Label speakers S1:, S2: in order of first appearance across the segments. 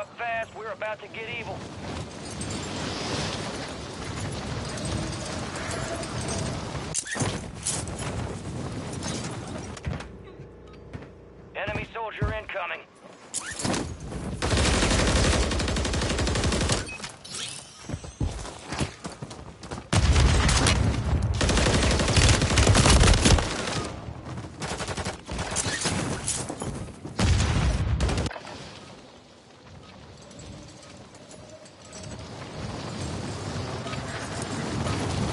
S1: up fast. We're about to get evil. Enemy soldier incoming.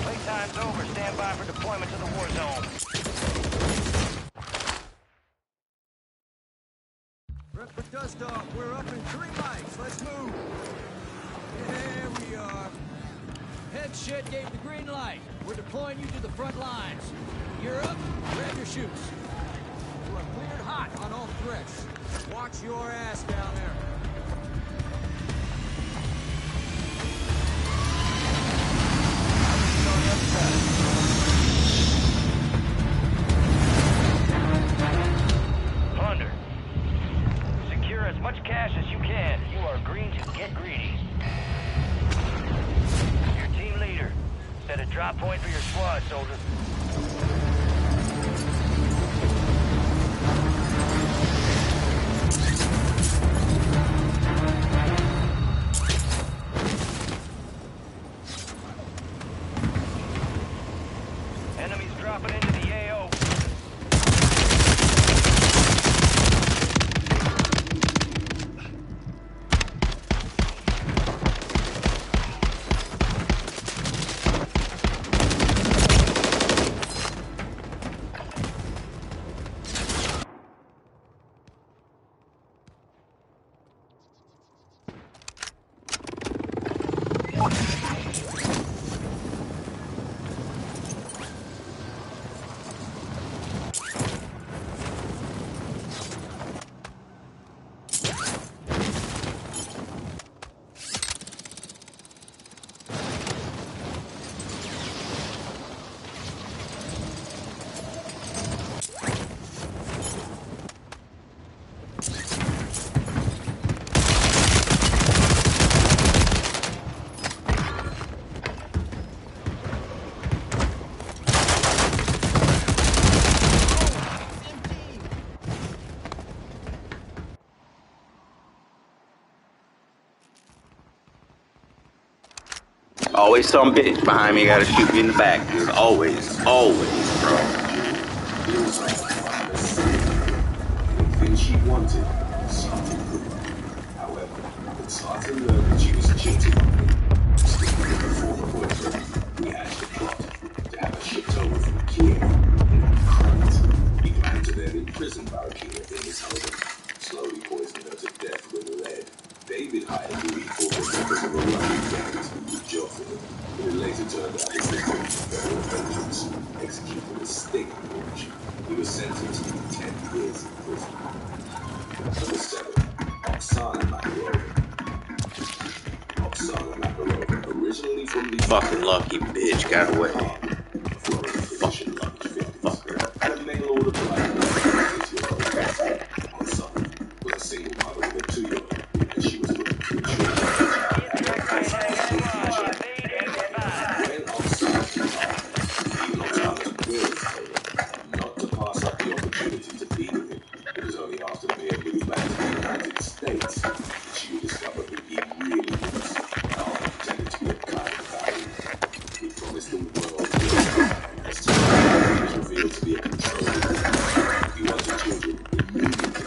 S1: Playtime's over. Stand by for deployment to the war zone.
S2: Rep for dust off. We're up in green lights. Let's move. There we are. Head shed gave the green light. We're deploying you to the front lines. You're up. Grab your chutes. You are cleared hot on all threats. Watch your ass down there.
S1: Plunder. Secure as much cash as you can. You are green to get greedy. Your team leader. Set a drop point for your squad, soldier. Enemies dropping into the AO.
S3: Always some bitch behind me gotta shoot me in the back, dude. Always, always, bro.
S4: Everything she wanted, something good. However, it started to learn that she was cheating on him. Sticking with her former boyfriend, we hatched a plot to have her shipped over from Kiev in a crate. He planned to then imprison Barakina in his home, slowly poisoning her to death with lead. David hired Louis for the members of a Russian gang to job for him, but it later turned out his victim was federal vengeance, executed a sting launch. He was sentenced to 10 years in prison. Number 7. Oksana Makarova. Oksana Makarova, originally from the
S3: Fucking lucky bitch got away.
S4: Fucking lucky fucker. Had a mail order bride. Oksana was a single mother with a 2-year-old, and she was looking to ensure when Oksana even Oksana's will told her not to pass up the opportunity to be with him. It was only after the pair moved back to the United States that she would discover who he really was. Carl pretended to be a kind guy. He promised the world and as time he was revealed to be a controller. He wanted children immediately,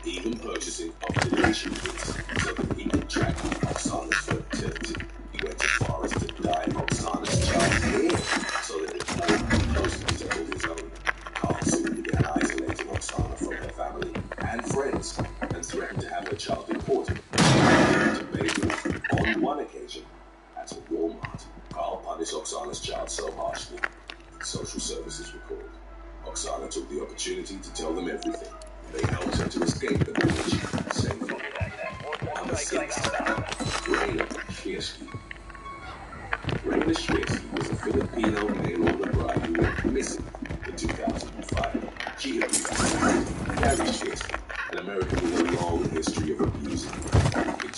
S4: even purchasing ovulation kits so that he could track Oksana's fertility. He went as far as to dye Oksana's child's hair so that it more closely resembled his own. Carl soon began isolating Oksana from her family and friends and threatened to have her child deported. To baby on one occasion at a Walmart, Carl punished Oksana's child so harshly that social services were called. Oksana took the opportunity to tell them everything. They helped her to escape the village safely. Number 6. Raina Shiersky. Raina Shiersky was a Filipino mail-order bride who went missing in 2005. She had been married. Gary Shiersky, an American with a long history of abuse. In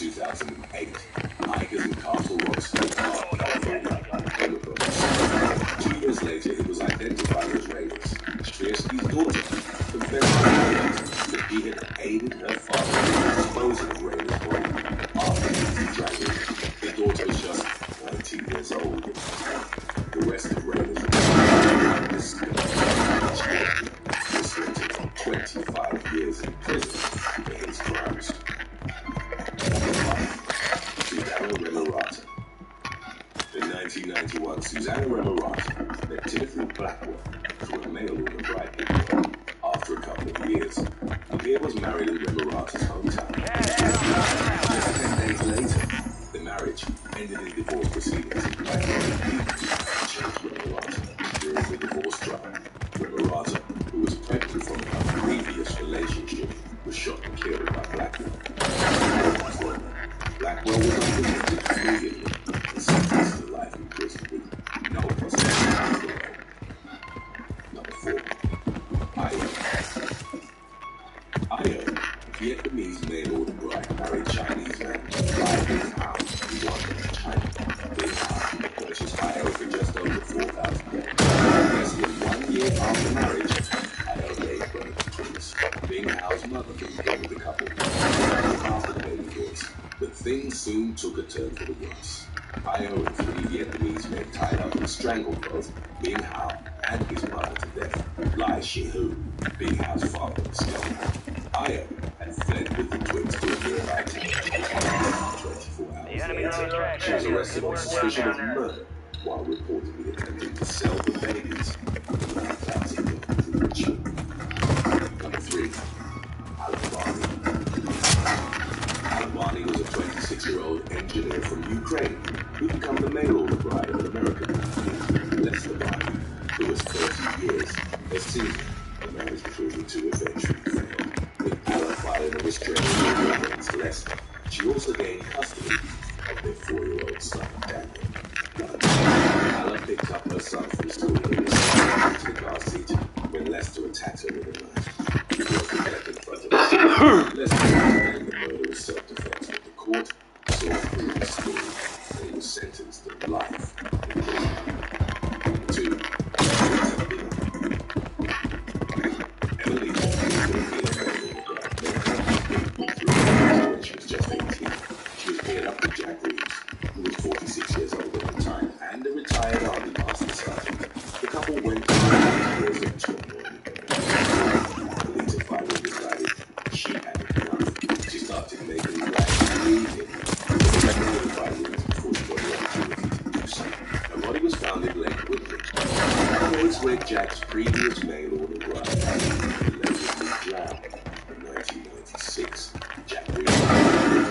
S4: 1991, Susanna Remerata met Timothy Blackwell through a mail-order bride paper. After a couple of years, the pair was married in Remerata's hometown. Just 10 days later, the marriage ended in divorce proceedings. Blackwell changed Remerata during the divorce trial. Remerata, who was pregnant from a previous relationship, was shot and killed by Blackwell. Blackwell was convicted immediately and sentenced to life in prison with no possibility of parole. Number 4. Io, Vietnamese mail-order bride, married Chinese man, Lai Bing Hao, who won China. Bing Hao purchased Io for just over $4,000. Less than 1 year after marriage, Io gave birth to twins. Bing Hao's mother moved in with the couple after the baby boys, but things soon took a turn for the worse. Io and 3 Vietnamese men tied up and strangled both Bing Hao and his mother to death. Lai Shi-hu, Bing Hao's father, discovered Io had fled with the twins to a nearby town. 24 hours later, she was arrested on suspicion of murder while reportedly attempting to sell the babies for $9,000 in ritual. Number 3. Alabani was a 26-year-old engineer from Ukraine who became the mail-order bride of an American named Lester Bani, who was 30 years a senior. The marriage between the two eventually failed, with Alla filing a restraining order against Lester. She also gained custody of their 4-year-old son, Daniel. Alla picked up her son from school and was into the car seat when Lester attacked her with a knife. He was kept in front of her. Lester claimed the murder was self-defense, but the court saw through his story and he was sentenced to life in prison. 2. Emily when she was just 18. She was paired up with Jack Reeves, who was 46 years old at the time, and a retired Army Master Sergeant. The couple went through years of turmoil. Later finally decided she had enough. She started making plans to leave him. Before she got the opportunity to do so. Her body was found in Lake Woodley, a place where Jack's previous mail-order bride had allegedly drowned in 1996. Jack Reeves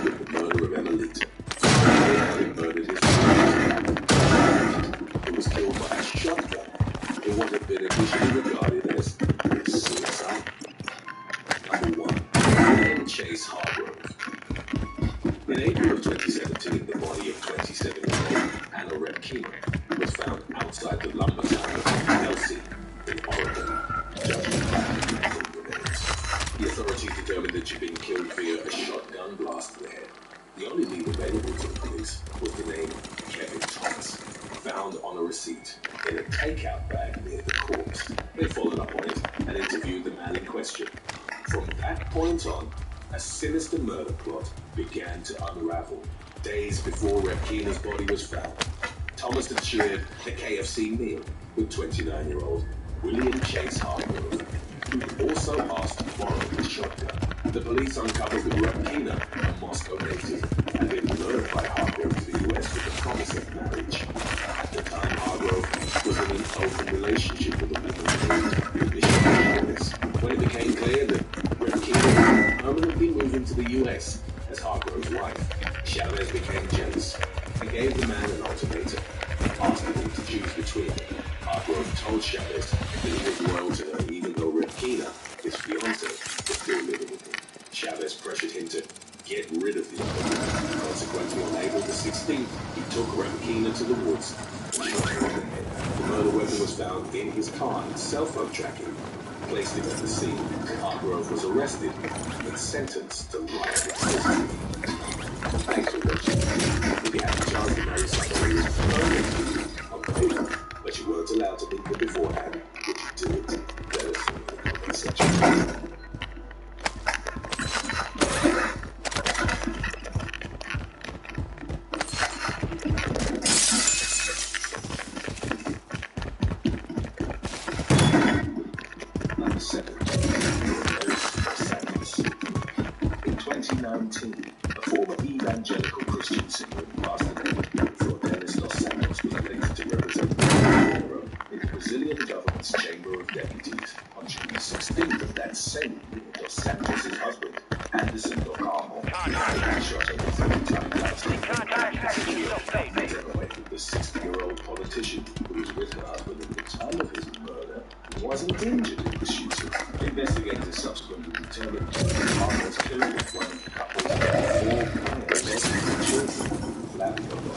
S4: with the murder of Emelita. They had murdered his wife, who was killed by a shotgun in what had been initially regarded as suicide. Number 1. William Chase Hargrove. In April of 2017, the body of 27-year-old Anna ROCKIN was found outside the lumber town of Elsie in Oregon. Judgment by remains. The authorities determined that she'd been killed via a shotgun blast to the head. The only lead available to the police was the name Kevin Thomas, found on a receipt in a takeout bag near the corpse. They followed up on it and interviewed the man in question. From that point on, a sinister murder plot began to unravel. Days before ROCKIN's body was found, Thomas had shared a KFC meal with 29-year-old William Chase Hargrove, who also asked to borrow his shotgun. The police uncovered that ROCKIN, a Moscow native, had been lured by Hargrove to the US with the promise of marriage. At the time, Hargrove was in an open relationship with a woman named Michelle. When it became clear that ROCKIN would permanently move into the US as Hargrove's wife, Chavez became jealous and gave the man an ultimatum, asking him to choose between them. Hargrove told Chavez that he was loyal to her even though ROCKIN, his fiancée, was still living with him. Chavez pressured him to get rid of the other woman. Consequently, on April the 16th, he took ROCKIN to the woods and shot her in the head. The murder weapon was found in his car and cell phone tracking placed him at the scene. Hargrove was arrested and sentenced to life in prison. Thanks for watching. If you had the chance to marry somebody who on paper, but you weren't allowed to meet them beforehand, would you do it? Let us know in the comment section. Number 7. In 2019,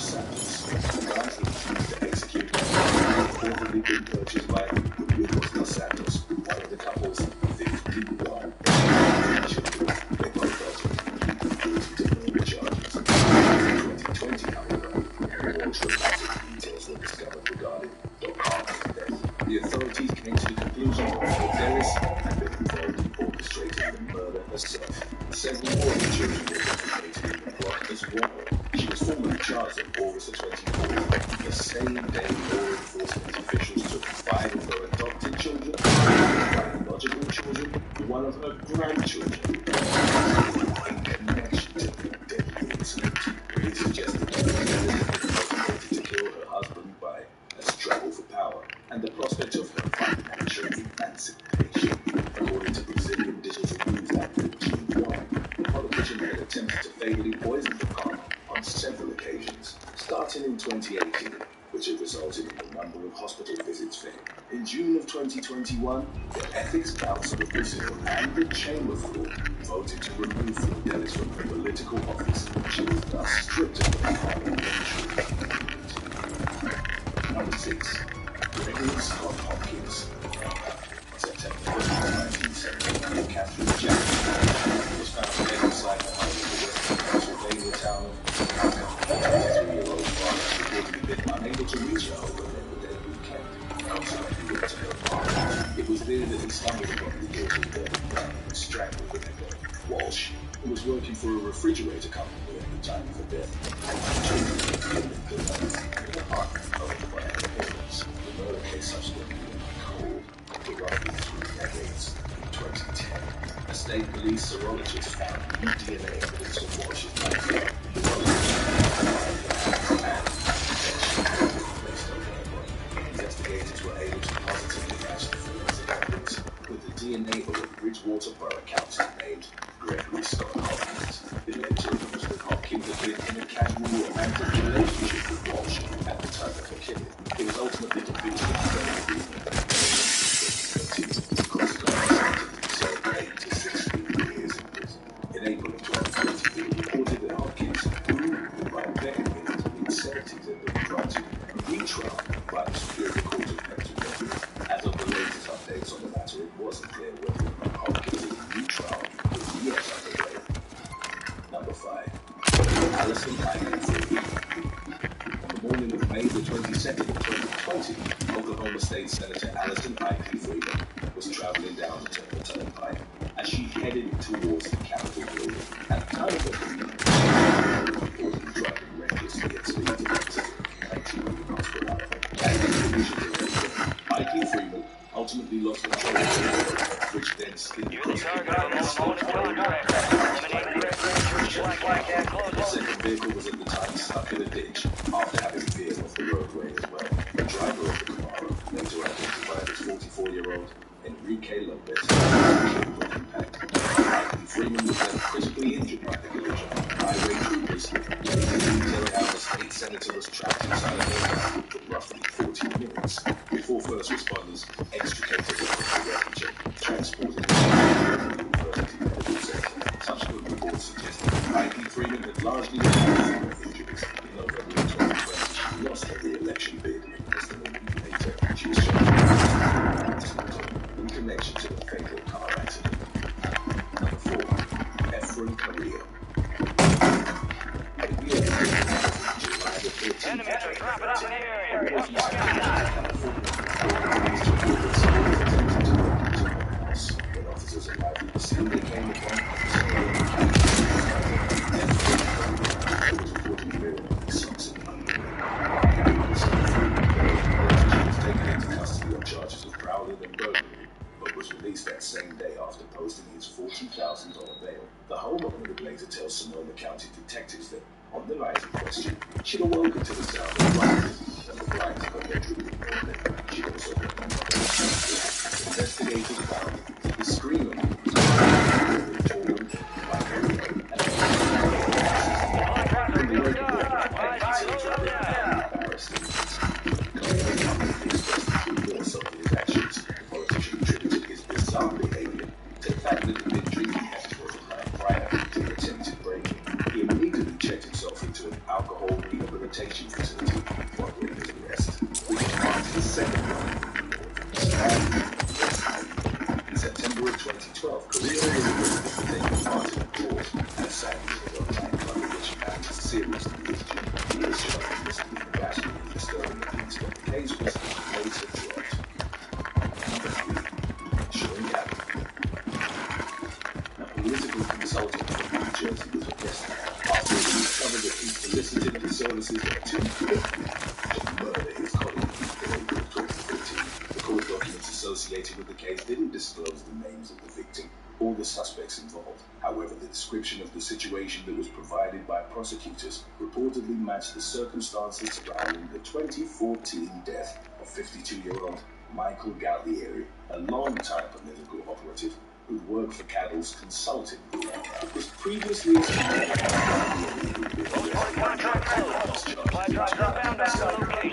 S4: Santos. The guns he was used to execute had reportedly been purchased by Domingos dos Santos, one of the couple's 15-year-old children. They both ultimately pleaded guilty to murder charges. In 2020, however, more traumatic details were discovered regarding Doin's death. The authorities came to the conclusion that Dennis had been involved in orchestrating the murder herself. Several more of the children were implicated in the plot as well. She was formally charged on August the 24th, the same day law enforcement officials took 5 of her adopted children, biological children, and 1 of her grandchildren in connection to the deadly incident. Police suggested that Dennis had been motivated to kill her husband by a struggle for power and the prospect of her financial emancipation. According to Brazilian digital news outlet Doin, the politician had attempted to fatally poison the car on several occasions, starting in 2018, which had resulted in a number of hospital visits for him. In June of 2021, the Ethics Council of Brazil and the Chamber Floor voted to remove Flordelis from her political office. She was thus stripped of her parliamentary immunity. Number 6. Gregory Scott Hopkins. September 1st, 1970, Catherine Jackson was found dead inside her home in the western Pennsylvania town of Tuckahoe. The 23-year-old father reportedly been unable to reach her over Labor Day weekend. Consequently, went to her apartment. It was there that he stumbled upon the daughter's body lying and strangled with her. Walsh, who was working for a refrigerator company at the time of her death, had 2 children in an apartment owned by her parents. The murder case subsequently went cold for roughly 3 decades. In 2010, a state police serologist found new DNA evidence of Walsh's life. The placed over her body. Investigators were able to positively match the forensic evidence with the DNA of a Bridgewater Borough Council named Gregory Scott Hopkins. It led to rumors that Hopkins had been in a casual romantic relationship with Walsh at the time of her killing. He was ultimately convicted of third degree murder. In April of 2020, it reported that Hopkins, who by then in his mid-70s had been brought to a retrial by the Superior Court of Pennsylvania. As of the latest updates on the matter, it wasn't clear whether Hopkins' retrial was yet underway. Number 5. Allison Ivan. On the morning of May the 22nd of 2020, Oklahoma State Senator Allison Ivan Freeman was traveling down the Turner Turnpike as she headed towards the Capitol building. At the time of her commute, she was driving recklessly at speeds of up to 19 miles per hour. As the collision occurred, Ike Freeman ultimately lost control of the road, which then skidded across the road. The second vehicle was at the time stuck in a ditch after having veered off the roadway as well. The driver of the Camaro, later identified as 44-year-old Enrique Lopez, killed with impact. Freeman was then critically injured by the collision. Highway troopers later detailed how the state senator was trapped inside a vehicle for roughly 14 minutes before first responders extricated her from the wreckage and transported her to the University Medical Center. Subsequent reports suggested that Ike Freeman had largely recovered from her injuries. In November of 2020, she lost her re-election bid. Less than a week later, she was charged in connection to the fatal car accident. Number 4. Efren Carrillo. July the 13th,
S1: Enemies are dropping off in the area.
S4: when officers arrived at the scene, they came upon was reportedly wearing socks and underwear. She was taken into custody on charges of prowling and burglary, but was released that same day after posting his $40,000 bail. The homeowner would later tell Sonoma County detectives that on the night in question, she'd awoken to the sound of blinds, and the blinds of her bedroom were open. She'd also been on the investigators found that the screamer was torn by Carrillo and more so for his actions. The politician attributed his bizarre behavior to the fact that he'd been drinking extra the night prior to the attempted break-in. He immediately checked himself into an alcohol rehabilitation rehabilitation facility following his arrest, which marked his second one. In September of 2012, Korea was arrested for taking part in a fraud at a San Diego nightclub in which he found seriously injured. He was charged with misdemeanor battery and disturbing the peace, but the case was later dropped. Number 3. Showing gap. A political consultant from New Jersey was arrested after it was discovered that he solicited the services of two people to murder his colleague in April of 2014. The court documents associated with the case didn't disclose the names of the victim or the suspects involved. However, the description of the situation that was provided by prosecutors reportedly matched the circumstances surrounding the 2014 death of 52-year-old Michael Gallieri, a long-time political operative who'd worked for Cattle's consulting group. It was previously estimated that Gallieri would be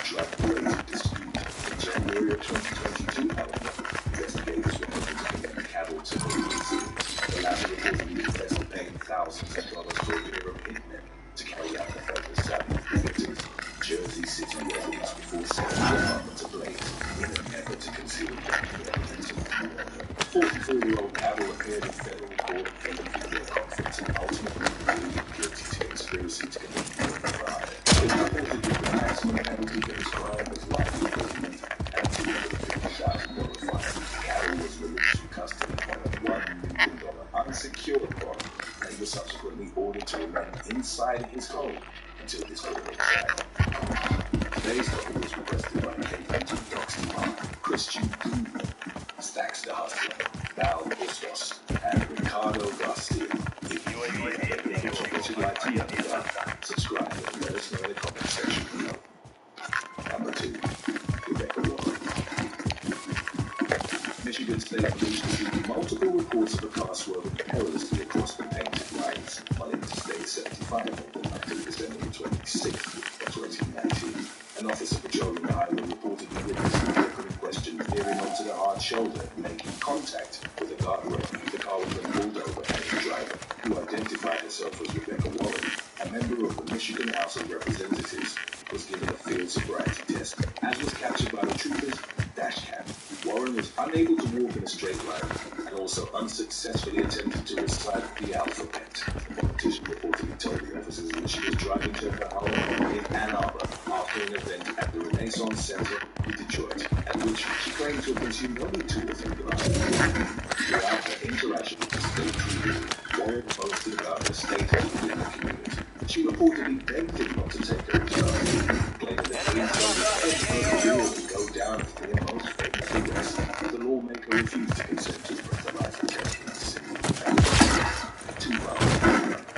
S4: drug-related dispute. In January of 2022, however, investigators were able to connect Cattle to the agency. The latter reportedly confessed to paying thousands of dollars for a pair of hitmen to carry out the federal study of the victims' Jersey City residents before setting the apartments ablaze in an effort to conceal documented evidence of the murder. 44-year-old Cattle appeared in federal court for a video conference and ultimately pleaded guilty to conspiracy to commit murder for hire. It was reported that the maximum penalty for his crime was life imprisonment and a $250,000 fine. Cattle was released from custody on a $1 million unsecured bond, and he was subsequently ordered to remain inside his home until his court trial. Today's topic was requested by K-Agent Doxy Mark, Christian Doin, Stacks the Hustler, Val Bustos, and Ricardo Garcia. If you have any topics you'd like to know about, subscribe and let us know in the comment section below. Number 2. Rebecca Warren. Michigan State Police received multiple reports of a car swerving perilously across the painted lines on Interstate 75 on the night of December 26th of 2019. An officer patrolling the highway reportedly witnessed the vehicle in question veering onto the hard shoulder, making contact with a guardrail. The car was then pulled over, and the driver, who identified herself as Rebecca Warren, a member of the Michigan House of Representatives, was given a field sobriety test. As was captured by the troopers' dash cam, Warren was unable to walk in a straight line and also unsuccessfully attempted to recite the alphabet. The politician reportedly told the officers that she was driving to her home in Ann Arbor after an event at the Renaissance Center in Detroit, at which she claimed to have consumed only 2 or 3 glasses. Throughout her interaction with the state troopers, Warren boasted about her status within the community. She reportedly begged him not to take her job, claiming that he intended to go down as their most famous arrest. The lawmaker refused to consent to a breathalyzer test in the city. 2 vials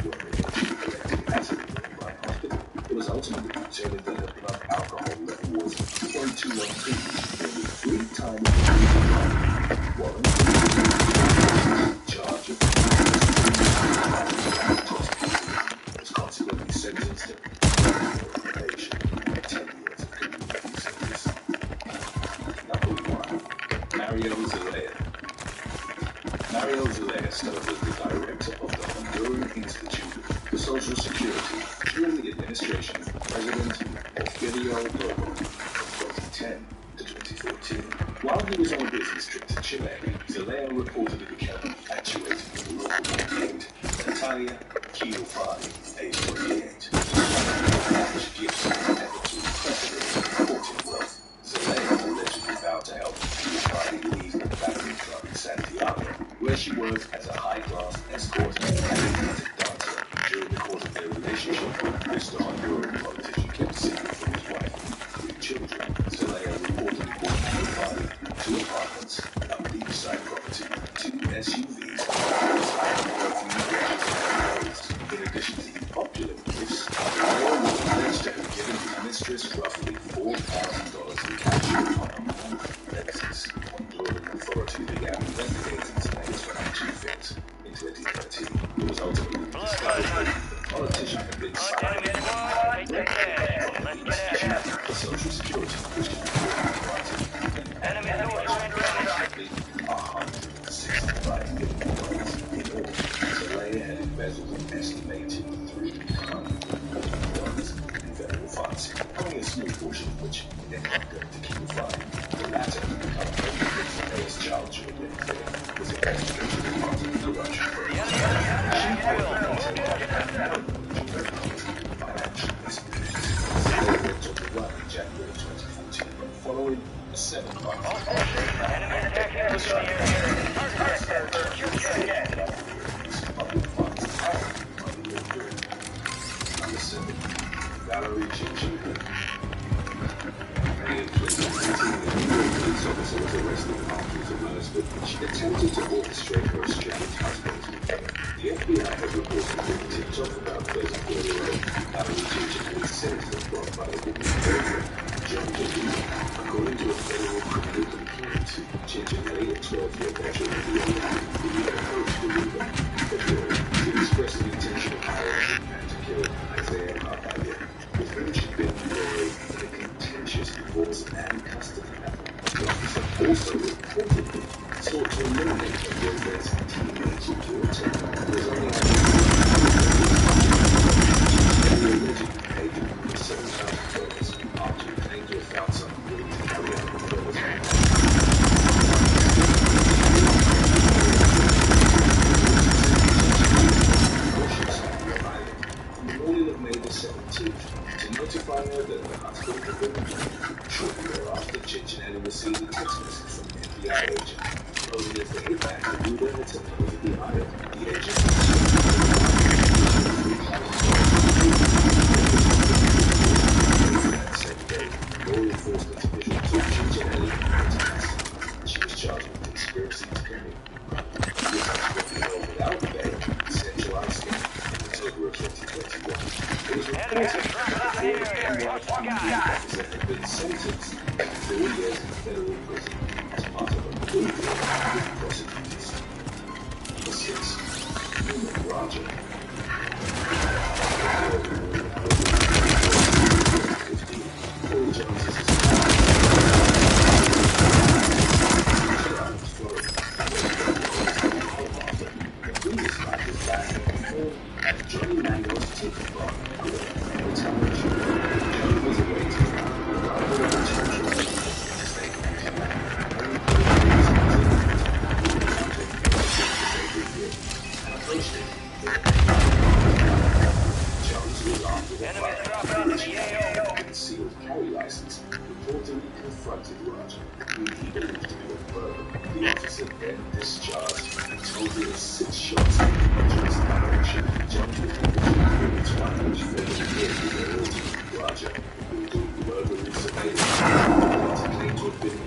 S4: were eventually collected at a nearby hospital. It was ultimately determined that her blood alcohol level was 0.212, nearly 3 times the legal limit. Warren was charged of was consequently sentenced to probation and 10 years of community service. Number 1. Mario Zelaya. Mario Zelaya served as the director of the Honduran Institute for Social Security during the administration of President Porfirio Dono from 2010 to 2014. While he was on a business trip to Chile, Zelaya reportedly became infatuated with the local maid, Natalia Kiofani, age 28. Lavish gifts and efforts to impress her with courting wealth, Zelaya allegedly vowed to help Kiofani leave the Battery Club in Santiago, where she worked as a high-class escort and exotic dancer. During the course of their relationship, Mr. Honduran politician kept secret from his wife and 3 children. Zelaya reportedly bought Kiofani 2 apartments, a beachside property, 2 SUVs, in addition to the opulent gifts, Zelaya was alleged to have given his mistress roughly $4,000 in cash on a monthly basis. Honduran authorities began investigating Zelaya's financial affairs in 2013. It was ultimately discovered that the politician had been signed for Social Security, which can be granted approximately $165 million. In all, Zelaya had embezzled an estimated $300 million only a small portion of which he then not going to keep flying. The latter, become only his child during the affair, was investigated as part of the rush. She failed financial misdemeanors. They went on the run in January 2014, following a 7-month public funds Number 7. Valerie Chinchin. May 2019, a New York police officer was arrested after his arrest, but she attempted to orchestrate her estranged husband. The FBI had reported being tipped off about 34-year-old Valerie Chinchin was sentenced and brought by the woman's boyfriend, John Doin. According to a federal criminal complaint, Chinchin, a 12-year veteran of the Iraq, began approached the woman in February to express the intention of hiring and to kill Isaiah Harbalia, with whom she'd been embroiled in a contentious divorce and custody battle. The officer also reportedly sought to eliminate her boyfriend's teenage daughter, who was only allegedly paid him $7,000 after he claimed to have found someone willing to carry out the promise. May the 17th to notify her that her husband had been killed. Shortly thereafter, Chinchin had received a text message from an FBI agent posing as the hitman who knew her to supposedly hired. The agent that same day, law enforcement officials took Chinchin Ellie into custody. She was charged with conspiracy to commit. She was subsequently held without bail in Central Iceland in October of 2021. It was reported that the officer had been sentenced to 4 years in federal prison as part of a plea deal with prosecutors. Number 6. Human Raja. Paul Jones is his the previous life was back in the form of Johnny Mango's ticket bar. Johnny was awaiting the arrival of a potential state and approached it. Jones was armed with a concealed carry license, reportedly confronted Raja, whom he believed to be a burglar. The officer then discharged and totaled 6 shots in Raja's direction. Jones was able to record its one which failed with their ultimate Raja, who was doing burglary surveillance. He claimed to have been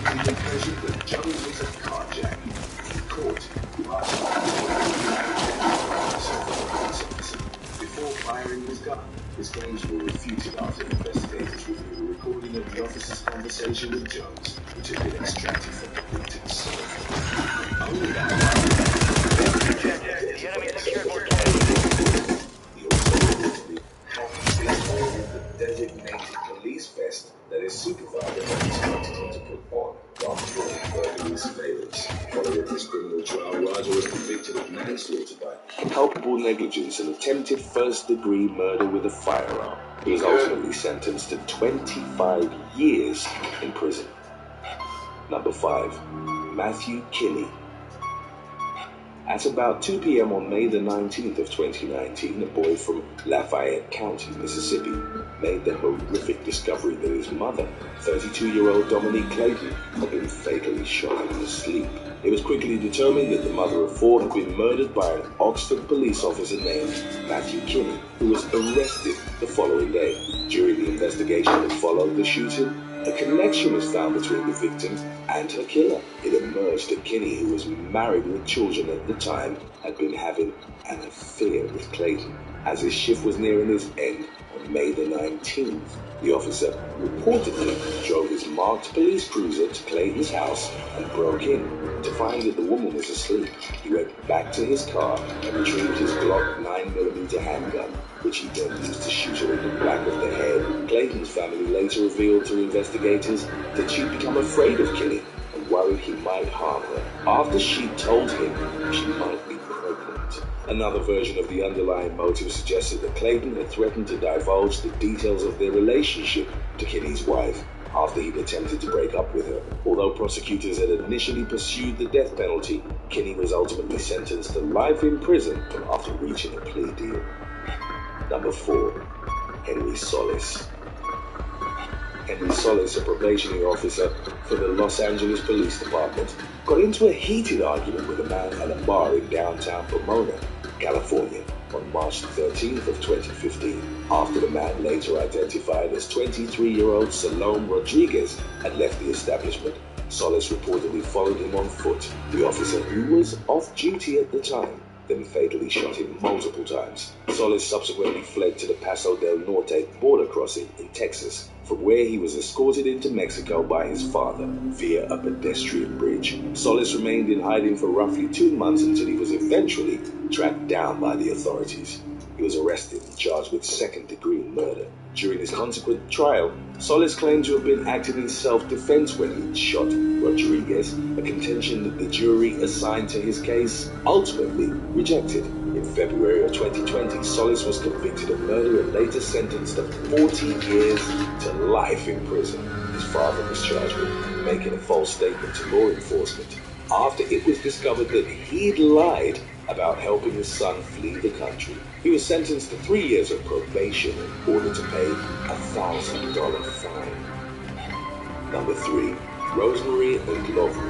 S4: under the impression that Jones was a carjacking. In court, Raja before firing his gun. His claims were refuted after investigators reviewed a recording of the officer's conversation with Jones, which had been extracted from the victim's cell phone. Only that
S1: the enemy secured more
S4: he also reportedly copied the designated police vest that his supervisor had instructed him to put on while performing burglary surveillance. Following this criminal trial, Raja was convicted of manslaughter by culpable negligence and attempted first-degree murder with a firearm. He was ultimately sentenced to 25 years in prison. Number 5. Matthew Kinney. At about 2 p.m. on May the 19th of 2019, a boy from Lafayette County, Mississippi, made the horrific discovery that his mother, 32-year-old Dominique Clayton, had been fatally shot in her sleep. It was quickly determined that the mother of 4 had been murdered by an Oxford police officer named Matthew Kinney, who was arrested the following day. During the investigation that followed the shooting, a connection was found between the victim and her killer. It emerged that Kinney, who was married with children at the time, had been having an affair with Clayton. As his shift was nearing its end on May the 19th, the officer reportedly drove his marked police cruiser to Clayton's house and broke in. To find that the woman was asleep, he went back to his car and retrieved his Glock 9mm handgun, which he then used to shoot her in the back of the head. Clayton's family later revealed to investigators that she'd become afraid of Kinney and worried he might harm her after she told him she might be pregnant. Another version of the underlying motive suggested that Clayton had threatened to divulge the details of their relationship to Kinney's wife after he'd attempted to break up with her. Although prosecutors had initially pursued the death penalty, Kinney was ultimately sentenced to life in prison after reaching a plea deal. Number 4. Henry Solis. Henry Solis, a probationary officer for the Los Angeles Police Department, got into a heated argument with a man at a bar in downtown Pomona, California, on March 13th of 2015, after the man, later identified as 23-year-old Salome Rodriguez, had left the establishment. Solis reportedly followed him on foot. The officer, who was off duty at the time, then fatally shot him multiple times. Solis subsequently fled to the Paso del Norte border crossing in Texas, from where he was escorted into Mexico by his father via a pedestrian bridge. Solis remained in hiding for roughly 2 months until he was eventually tracked down by the authorities. He was arrested and charged with second-degree murder. During his consequent trial, Solis claimed to have been acting in self-defense when he shot Rodriguez, a contention that the jury assigned to his case ultimately rejected. In February of 2020, Solis was convicted of murder and later sentenced to 40 years to life in prison. His father was charged with making a false statement to law enforcement after it was discovered that he'd lied about helping his son flee the country. He was sentenced to 3 years of probation in order to pay a $1,000 fine. Number 3. Rosemary Ndlovu.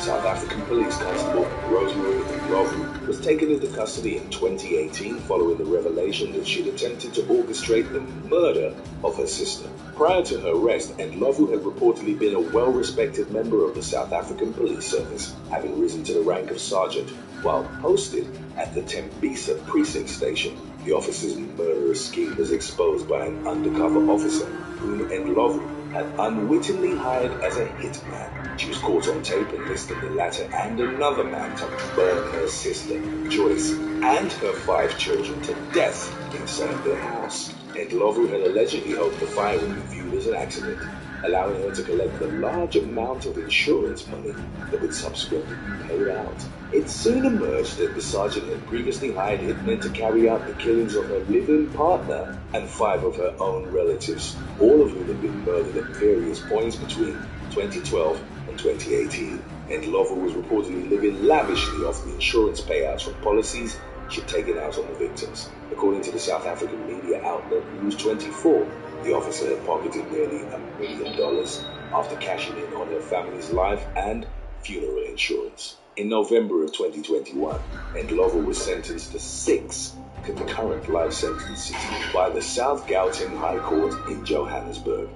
S4: South African police constable Rosemary Ndlovu was taken into custody in 2018 following the revelation that she'd attempted to orchestrate the murder of her sister. Prior to her arrest, Ndlovu had reportedly been a well-respected member of the South African Police Service, having risen to the rank of sergeant while posted at the Tembisa precinct station. The officer's murderous scheme was exposed by an undercover officer whom Ndlovu had unwittingly hired as a hitman. She was caught on tape enlisting the latter and another man to burn her sister, Joyce, and her 5 children to death inside their house. Ndlovu had allegedly hoped the fire would be viewed as an accident, allowing her to collect the large amount of insurance money that would subsequently be paid out. It soon emerged that the sergeant had previously hired hitmen to carry out the killings of her living partner and 5 of her own relatives, all of whom had been murdered at various points between 2012 and 2018. Ndlovu was reportedly living lavishly off the insurance payouts from policies she'd taken out on the victims. According to the South African media outlet News 24, the officer had pocketed nearly $1 million after cashing in on her family's life and funeral insurance. In November of 2021, Ndlovu was sentenced to 6 concurrent life sentences by the South Gauteng High Court in Johannesburg.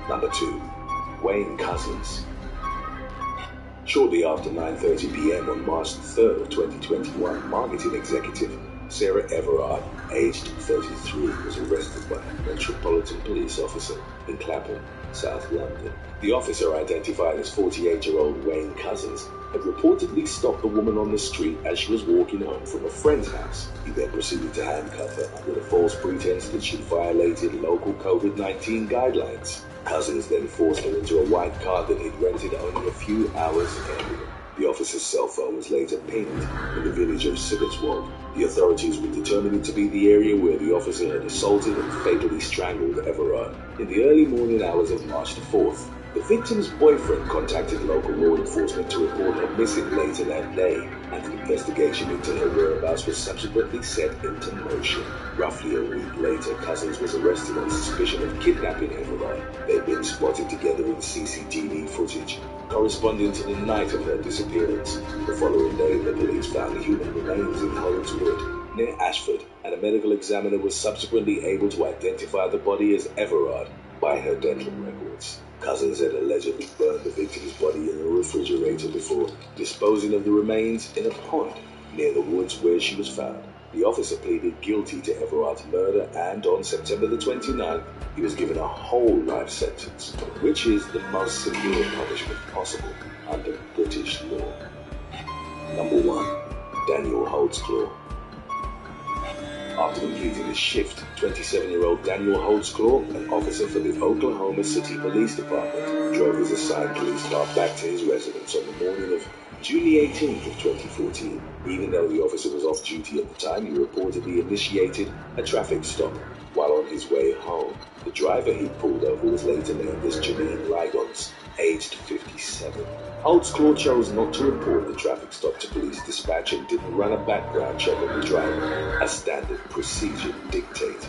S4: Number 2. Wayne Couzens. Shortly after 9:30 p.m. on March 3rd of 2021, marketing executive Sarah Everard, aged 33, was arrested by a Metropolitan Police officer in Clapham, South London. The officer, identified as 48-year-old Wayne Couzens, had reportedly stopped the woman on the street as she was walking home from a friend's house. He then proceeded to handcuff her under the false pretense that she violated local COVID-19 guidelines. Couzens then forced her into a white car that he'd rented only a few hours earlier. The officer's cell phone was later pinged in the village of Sibbetswold. The authorities were determining to be the area where the officer had assaulted and fatally strangled Everard. In the early morning hours of March the 4th, the victim's boyfriend contacted local law enforcement to report her missing later that day, and an investigation into her whereabouts was subsequently set into motion. Roughly a week later, Couzens was arrested on suspicion of kidnapping Everard. They'd been spotted together in CCTV footage corresponding to the night of her disappearance. The following day, the police found human remains in Holmeswood, near Ashford, and a medical examiner was subsequently able to identify the body as Everard by her dental records. Couzens had allegedly burned the victim's body in a refrigerator before disposing of the remains in a pond near the woods where she was found. The officer pleaded guilty to Everard's murder, and on September the 29th, he was given a whole life sentence, which is the most severe punishment possible under British law. Number 1. Daniel Holtzclaw. After completing his shift, 27-year-old Daniel Holtzclaw, an officer for the Oklahoma City Police Department, drove his assigned police car back to his residence on the morning of June the 18th of 2014. Even though the officer was off duty at the time, he reportedly initiated a traffic stop. While on his way home, the driver he pulled over was later named as Janine Ligons, aged 57. Holtzclaw chose not to report the traffic stop to police dispatch and didn't run a background check on the driver, as standard procedure dictated.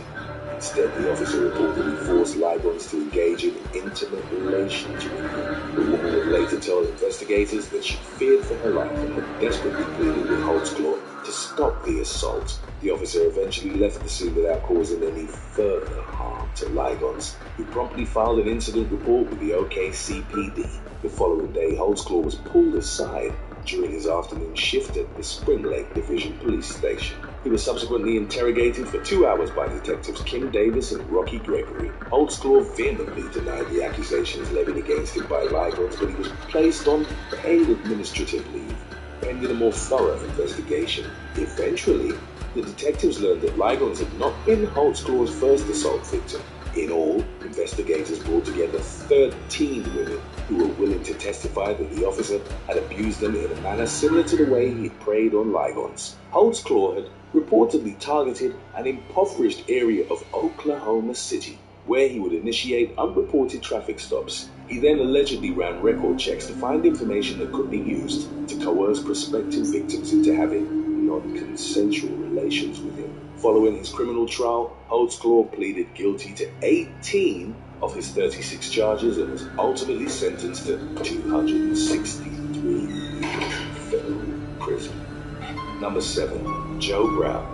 S4: Instead, the officer reportedly forced Ligons to engage in intimate relations with him. The woman would later tell investigators that she feared for her life and had desperately pleaded with Holtzclaw to stop the assault. The officer eventually left the scene without causing any further harm to Ligons, who promptly filed an incident report with the OKCPD. The following day, Holtzclaw was pulled aside during his afternoon shift at the Spring Lake Division Police Station. He was subsequently interrogated for 2 hours by detectives Kim Davis and Rocky Gregory. Holtzclaw vehemently denied the accusations levied against him by Ligons, but he was placed on paid administrative leave, pending a more thorough investigation. Eventually, the detectives learned that Ligons had not been Holtzclaw's first assault victim. In all, investigators brought together 13 women who were willing to testify that the officer had abused them in a manner similar to the way he preyed on Ligons. Holtzclaw had reportedly targeted an impoverished area of Oklahoma City, where he would initiate unreported traffic stops. He then allegedly ran record checks to find information that could be used to coerce prospective victims into having non-consensual relations with him. Following his criminal trial, Holtzclaw pleaded guilty to 18 of his 36 charges and was ultimately sentenced to 263 years in federal prison. Number 7. Joe Brown.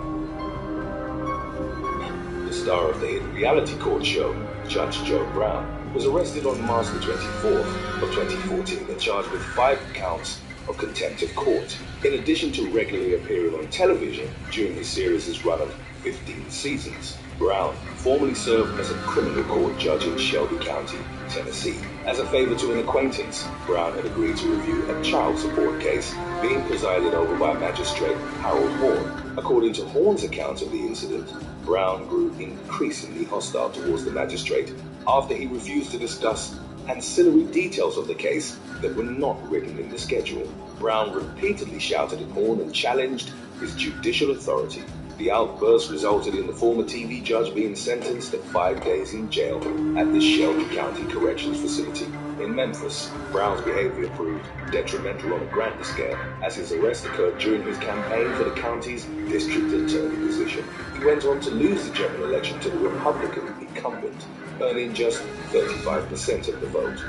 S4: The star of the hit reality court show, Judge Joe Brown, was arrested on March the 24th of 2014 and charged with 5 counts of contempt of court. In addition to regularly appearing on television during his series' run of 15 seasons, Brown formerly served as a criminal court judge in Shelby County, Tennessee. As a favor to an acquaintance, Brown had agreed to review a child support case being presided over by Magistrate Harold Horn. According to Horn's account of the incident, Brown grew increasingly hostile towards the magistrate after he refused to discuss ancillary details of the case that were not written in the schedule. Brown repeatedly shouted at Horn and challenged his judicial authority. The outburst resulted in the former TV judge being sentenced to 5 days in jail at the Shelby County Corrections Facility in Memphis. Brown's behavior proved detrimental on a grander scale, as his arrest occurred during his campaign for the county's district attorney position. He went on to lose the general election to the Republican incumbent, earning just 35% of the vote.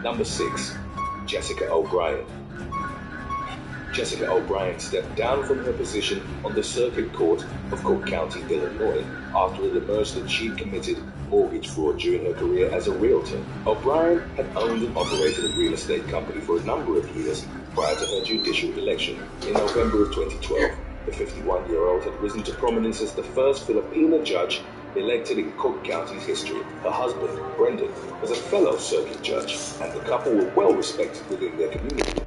S4: Number 6. Jessica O'Brien. Jessica O'Brien stepped down from her position on the Circuit Court of Cook County, Illinois, after it emerged that she'd committed mortgage fraud during her career as a realtor. O'Brien had owned and operated a real estate company for a number of years prior to her judicial election. In November of 2012, the 51-year-old had risen to prominence as the first Filipina judge elected in Cook County's history. Her husband, Brendan, was a fellow circuit judge, and the couple were well respected within their community.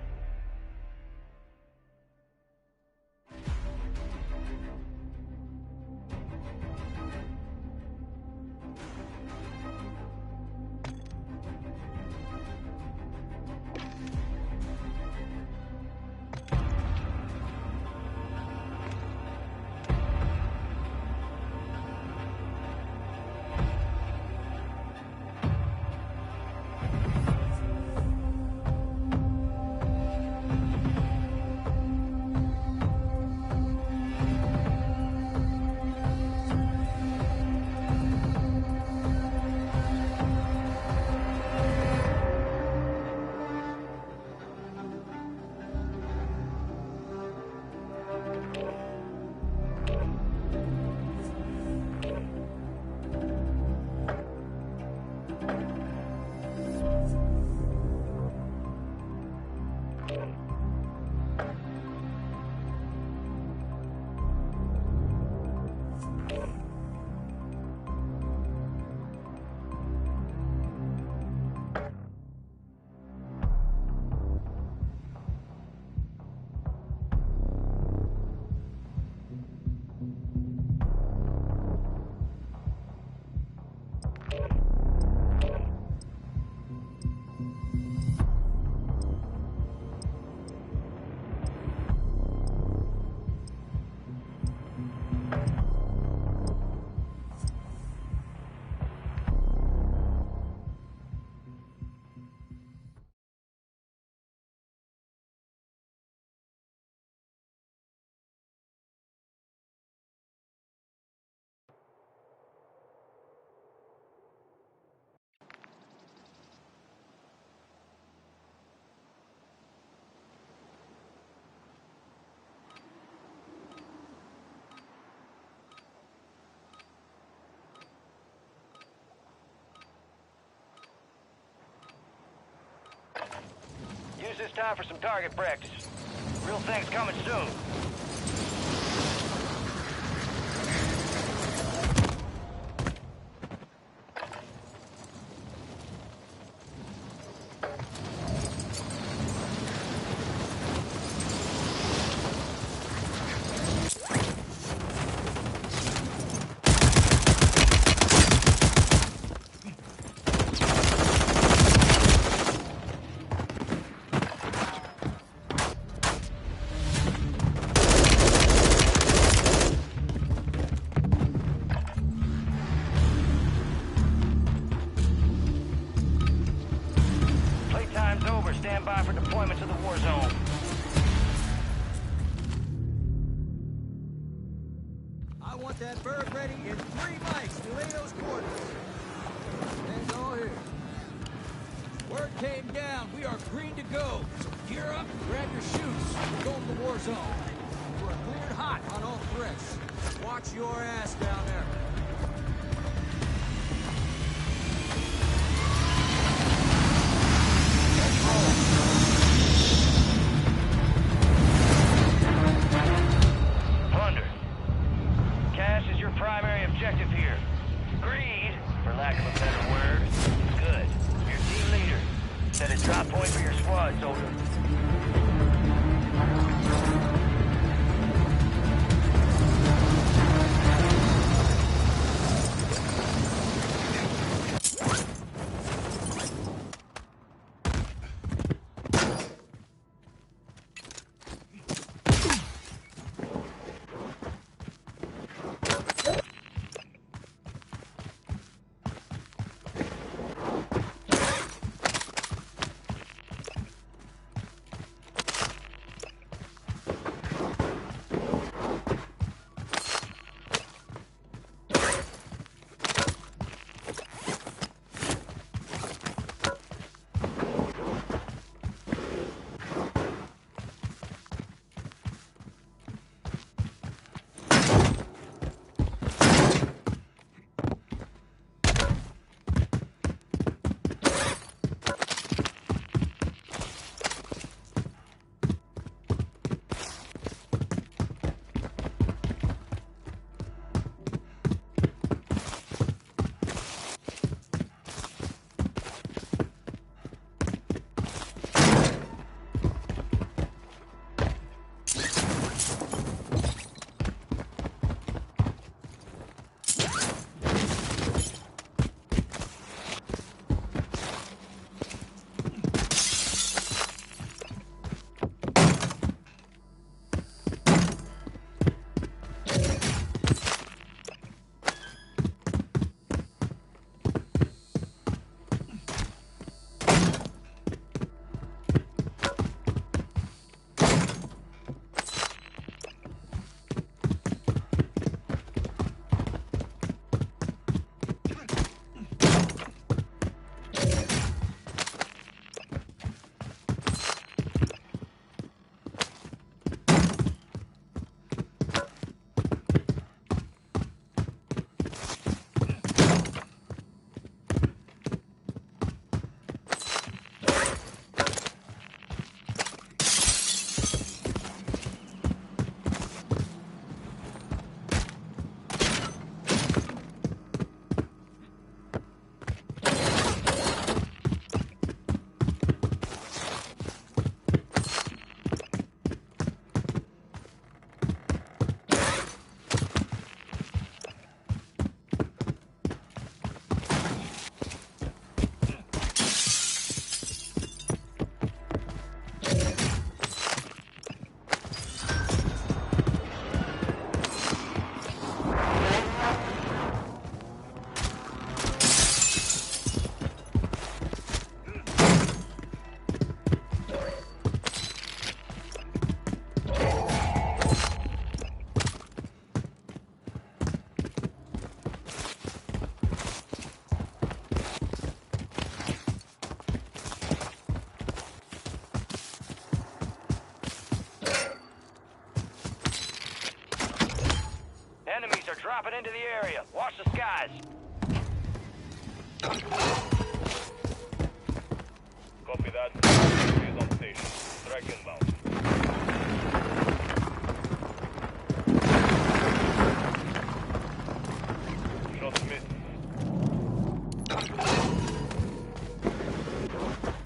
S1: time for some target practice. Real thing's coming soon. Playtime's over. Stand by for deployment to the war zone.
S2: I want that bird ready in 3 mics. Delay those quarters. Hands all here. Word came down. We are green to go. So gear up, grab your shoes. We're going to the war zone. We're cleared hot on all threats. Watch your ass down there.
S1: Plunder. Cash is your primary objective here. Greed, for lack of a better word, is good. Your team leader. Set a drop point for your squad, soldier. dropping into the area. Watch the skies.
S5: Copy that. He's on station.
S1: strike inbound. Shots missed.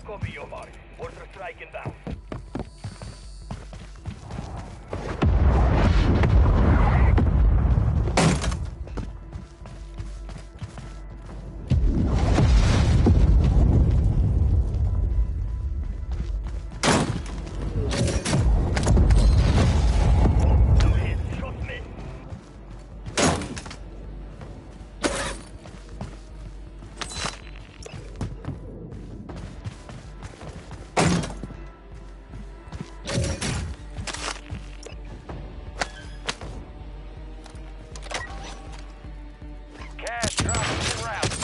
S1: Copy your mark. Mortar strike inbound. Cash dropping en route.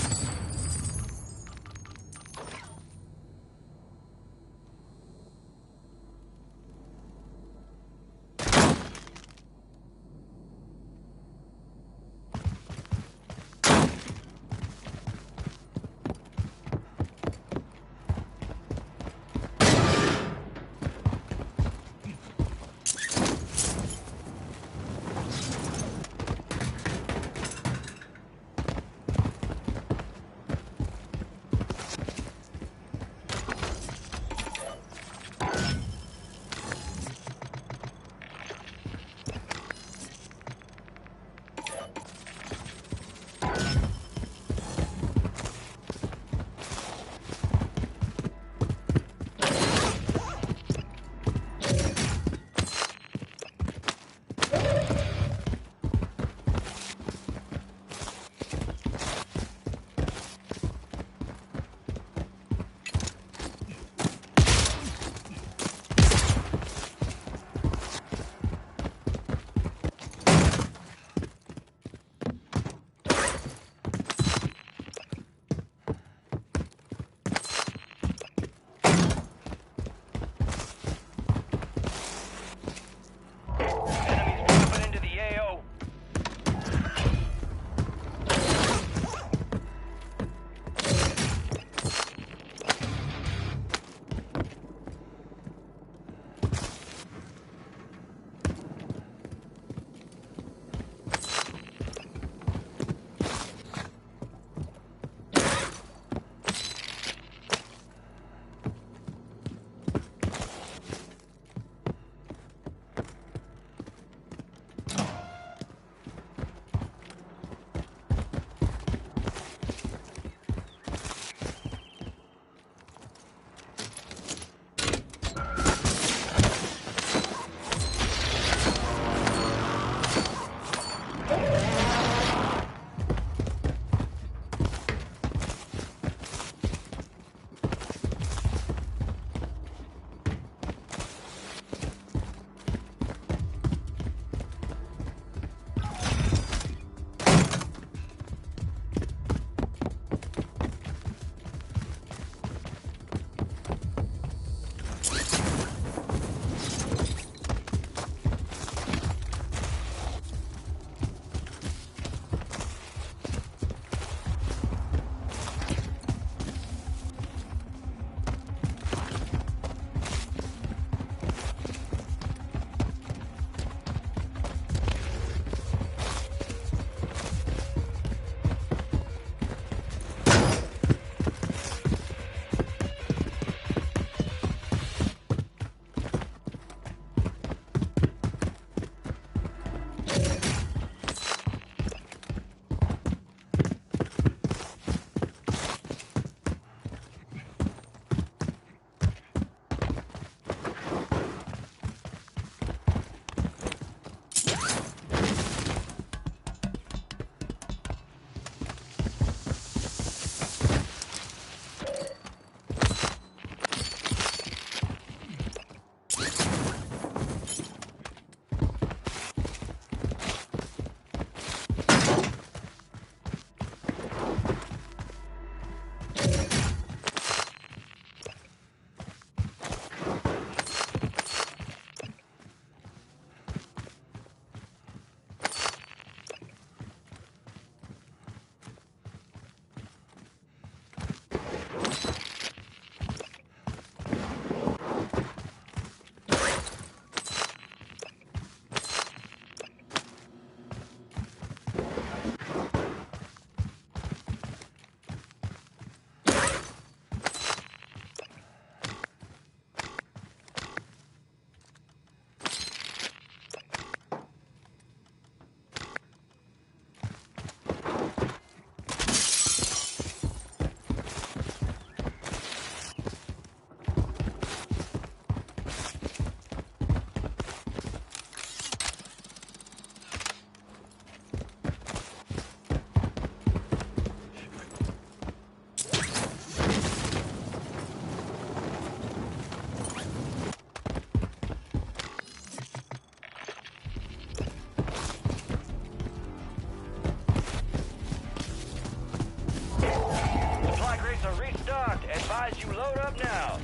S1: advise you load up now.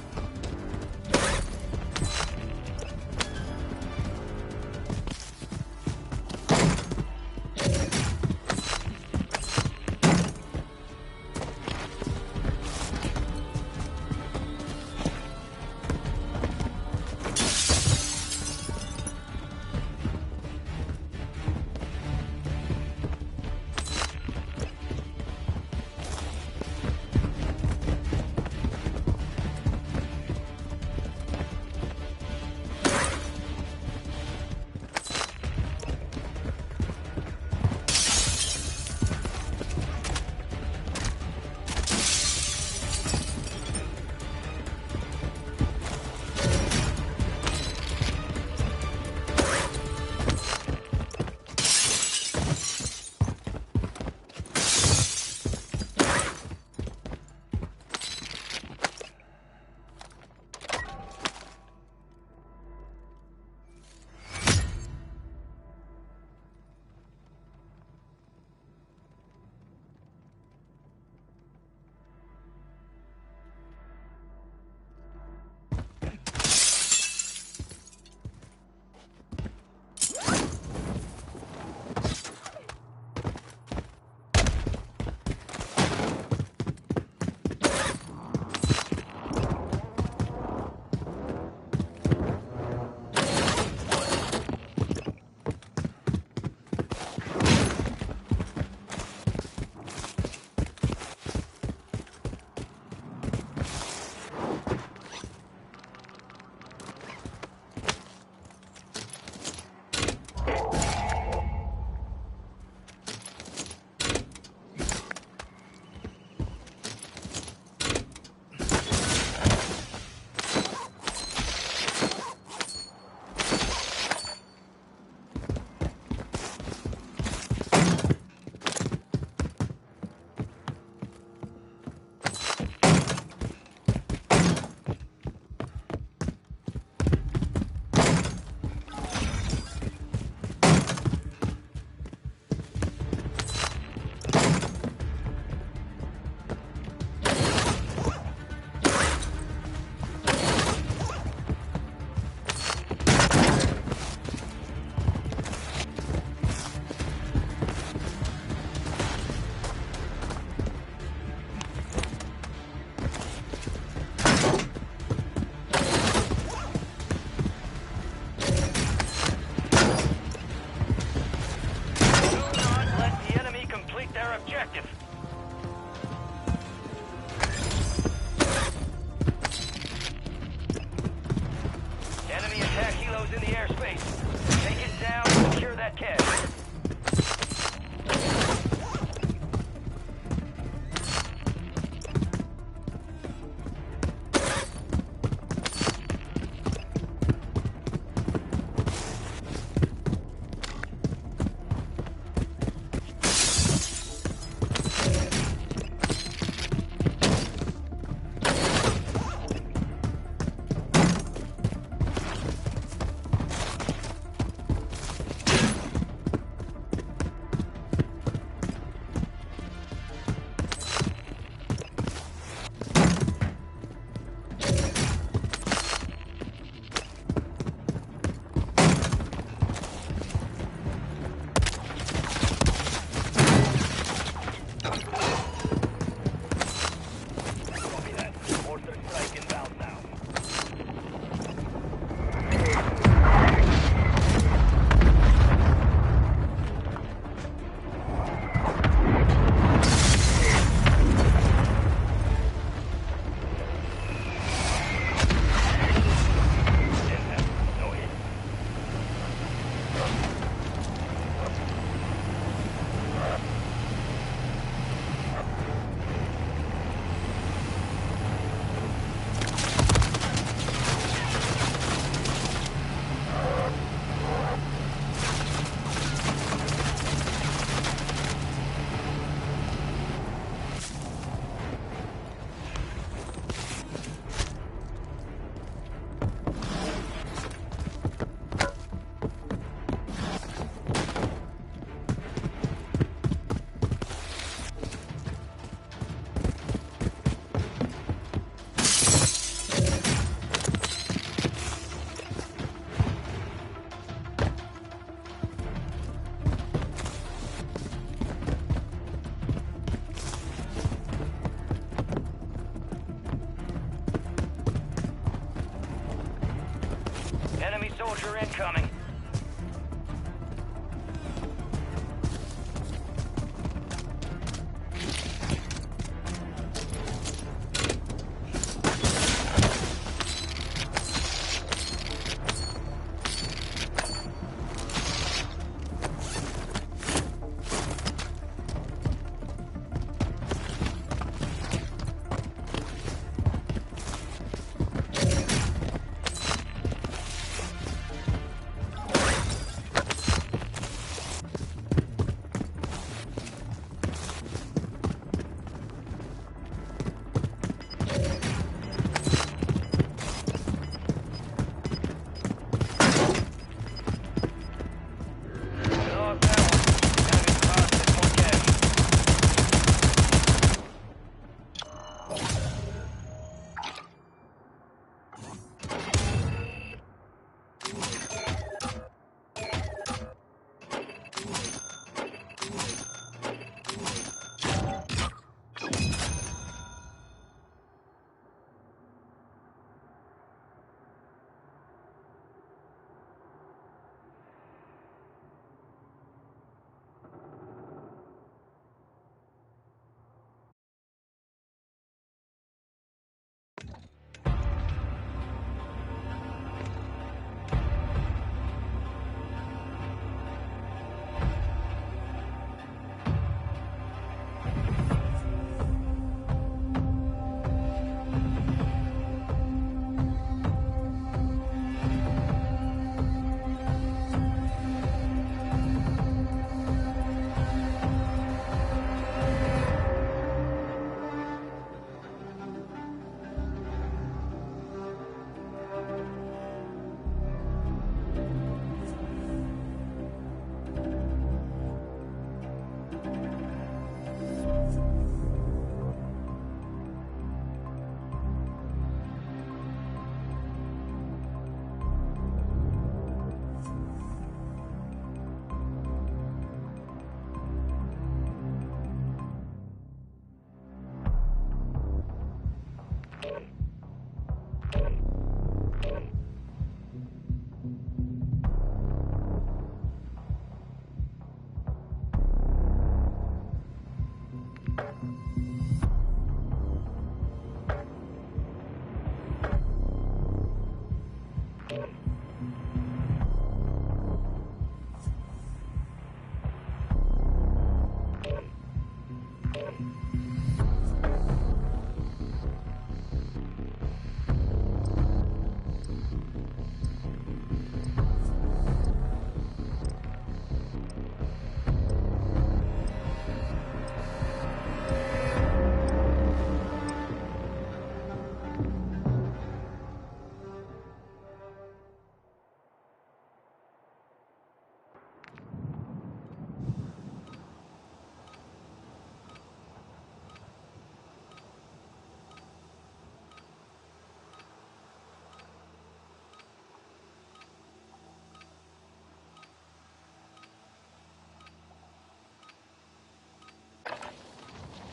S1: incoming.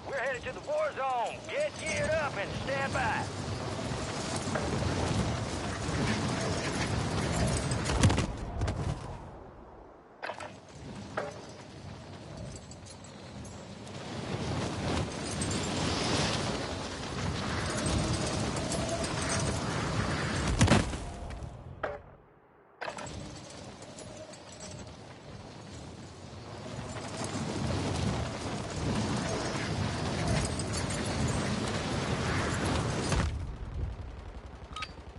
S1: We're headed to the war zone. Get geared up and stand by.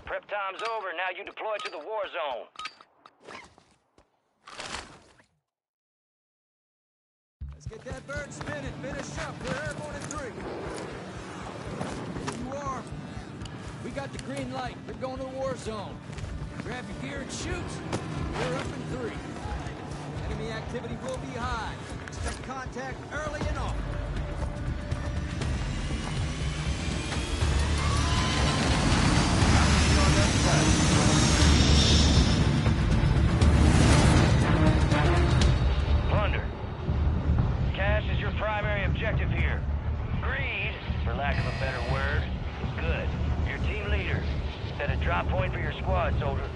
S1: Prep time's over. Now you deploy to the war zone.
S2: Let's get that bird spinning. Finish up. We're airborne in 3. Here you are. We got the green light. We're going to the war zone. Grab your gear and shoot. We're up in 3. Enemy activity will be high. Expect contact early and often.
S1: Plunder. Cash is your primary objective here. Greed, for lack of a better word, is good. Your team leader. Set a drop point for your squad, soldier.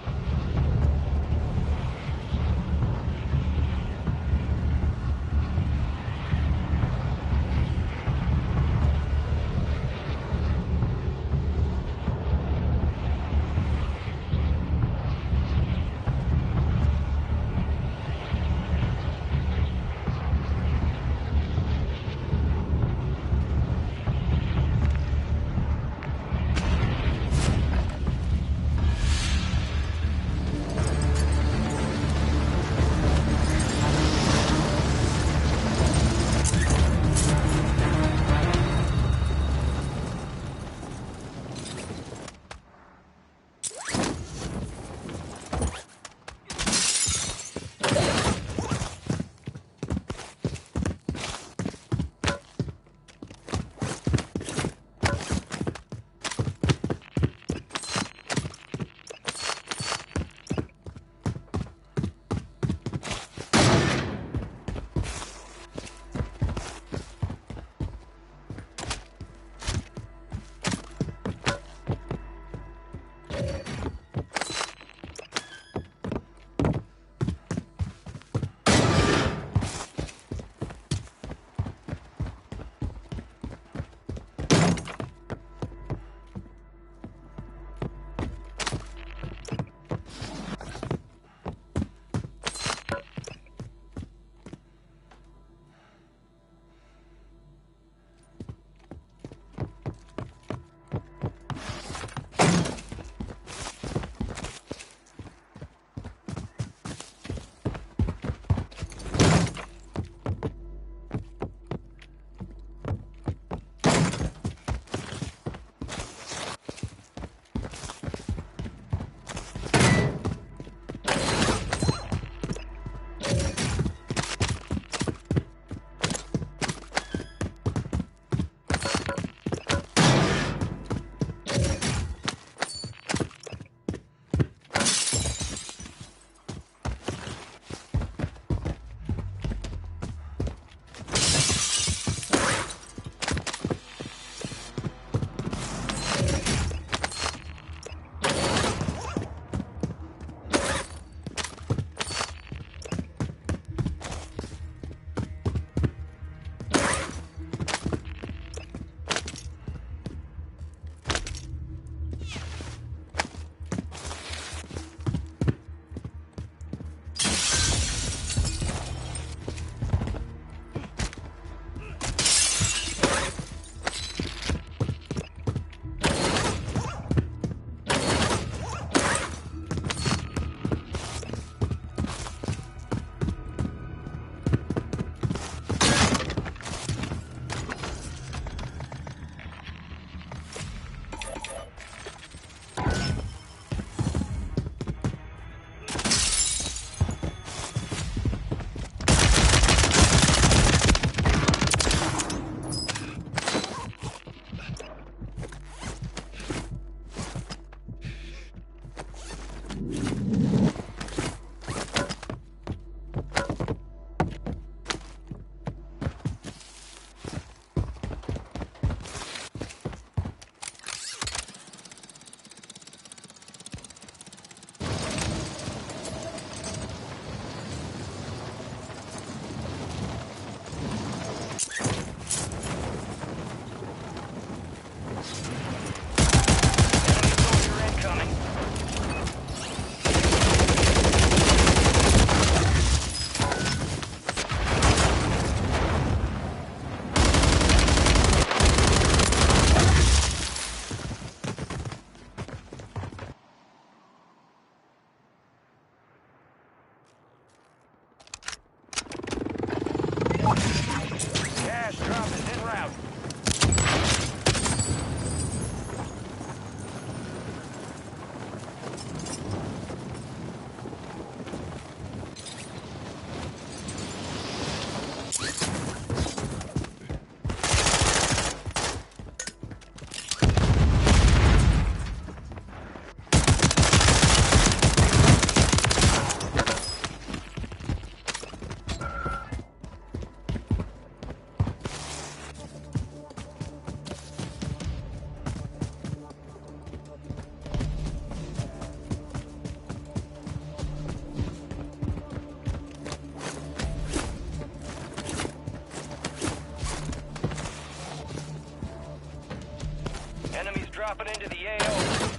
S1: cash drop is en route. Enemies dropping into the AO.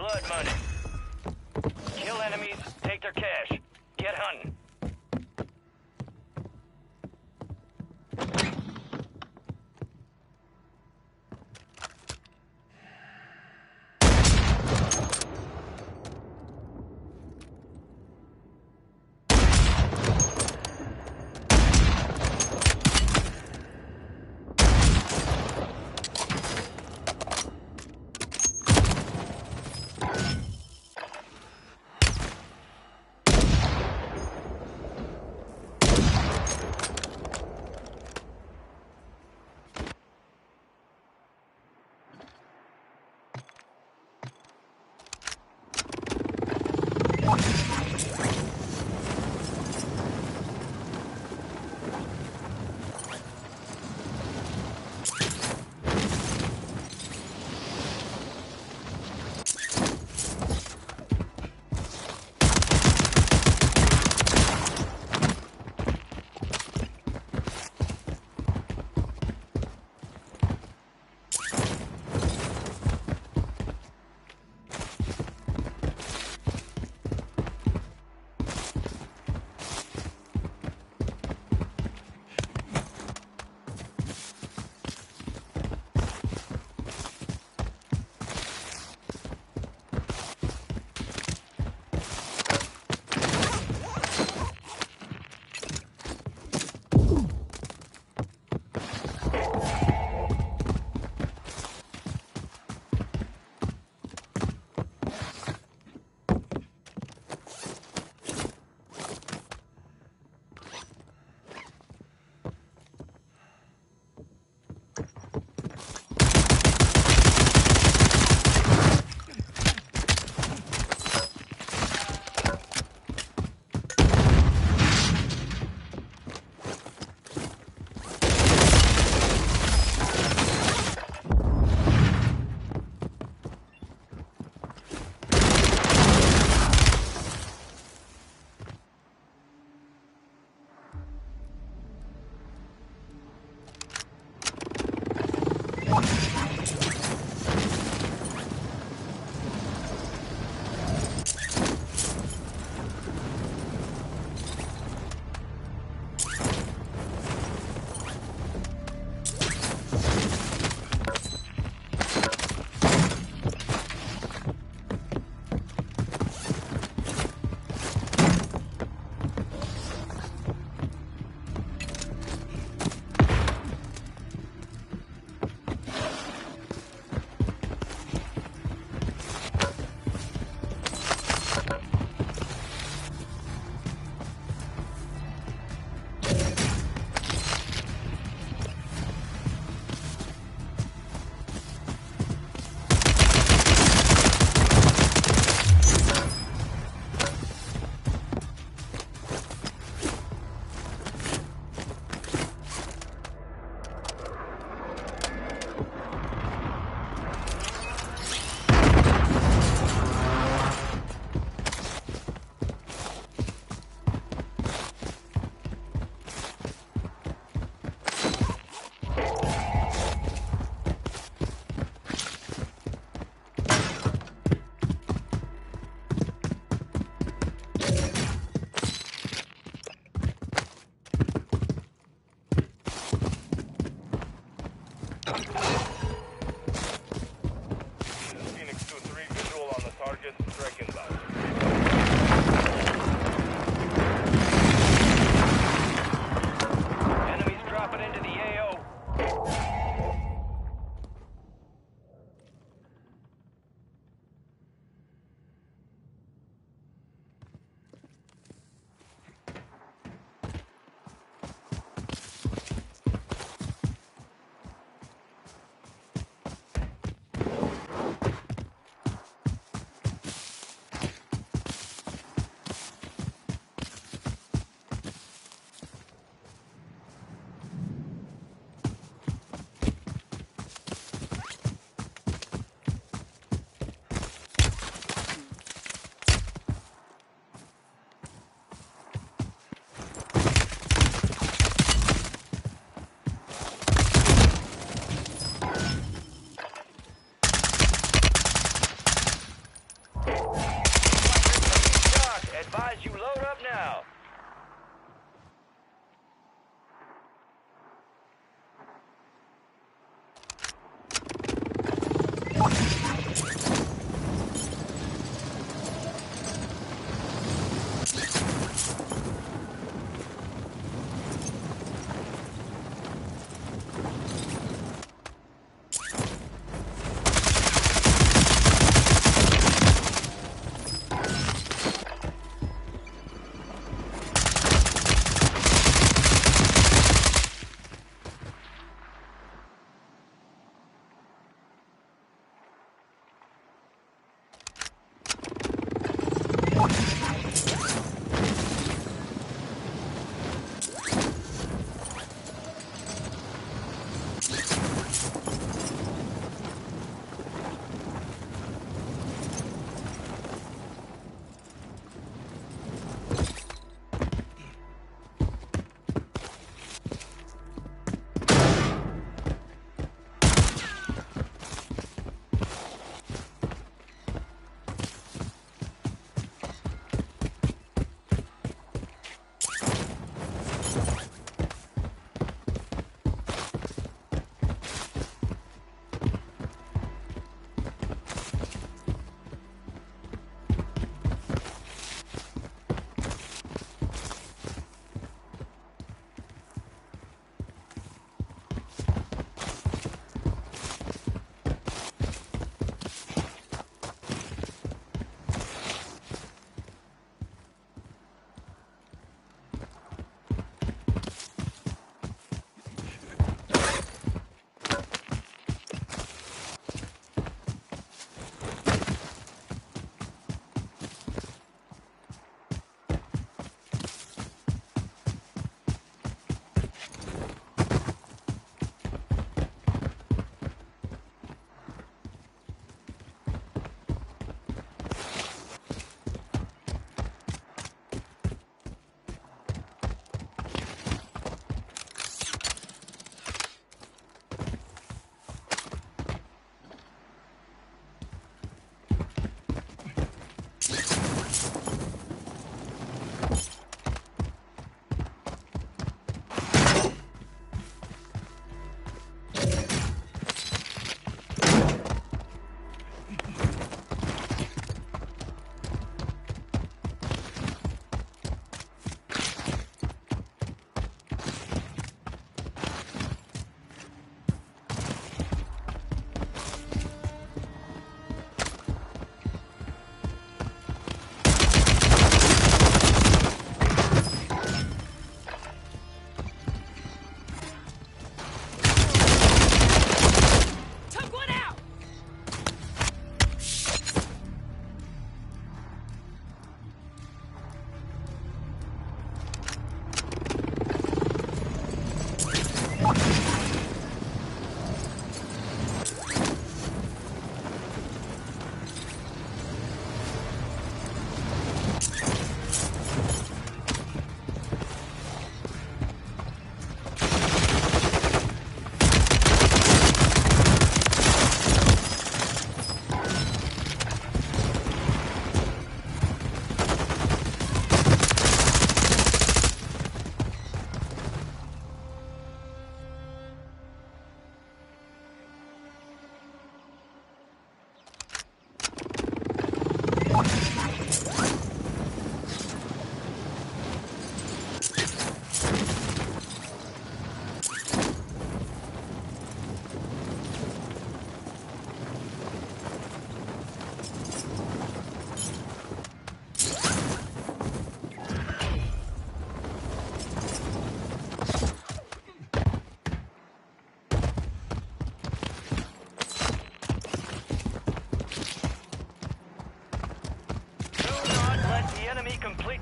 S1: blood money. Kill enemies, take their cash. Get hunting.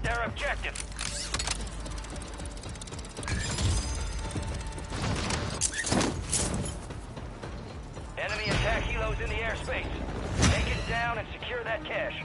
S1: their objective. Enemy attack helos in the airspace. Take it down and secure that cache.